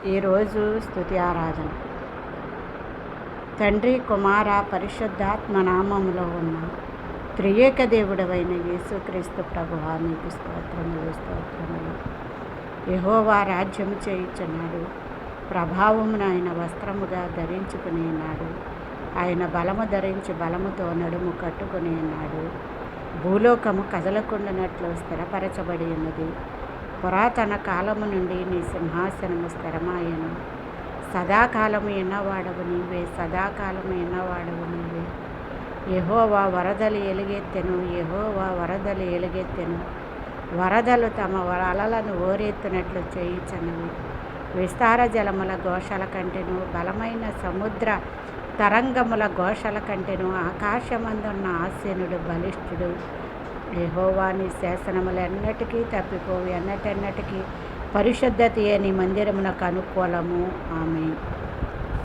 ఈరోజు స్తుతి ఆరాధన. తండ్రి, కుమార, పరిశుద్ధాత్మ నామములో ఉన్న త్రియేక దేవుడవైన యేసుక్రీస్తు ప్రభువా, నీకు స్తోత్రములు. యెహోవా రాజ్యము చేయుచున్నాడు. ప్రభావమును ఆయన వస్త్రముగా ధరించుకుని ఉన్నాడు. ఆయన బలము ధరించి బలముతో నడుము కట్టుకుని ఉన్నాడు. భూలోకము కదలకుండానట్లు స్థిరపరచబడి ఉన్నది. పురాతన కాలము నుండి నీ సింహాసనము స్థిరమాయను. సదాకాలము ఎన్నవాడవు నీవే, సదాకాలము ఎన్నవాడవు నీవే. యెహోవా వరదలు ఎలుగెత్తెను, యెహోవా వరదలు ఎలుగెత్తెను. వరదలు తమ అలలను ఓరెత్తునట్లు చేయుచున్నవి. విస్తార జలముల ఘోషల కంటెను, బలమైన సముద్ర తరంగముల ఘోషల కంటెను ఆకాశమందున్న ఆసీనుడు బలిష్ఠుడు. యెహోవా, నీ శాసనములెన్నటికీ తప్పిపోవు, ఎన్నటెన్నటికీ పరిశుద్ధతయే నీ మందిరమునకు అనుకూలము. ఆమేన్.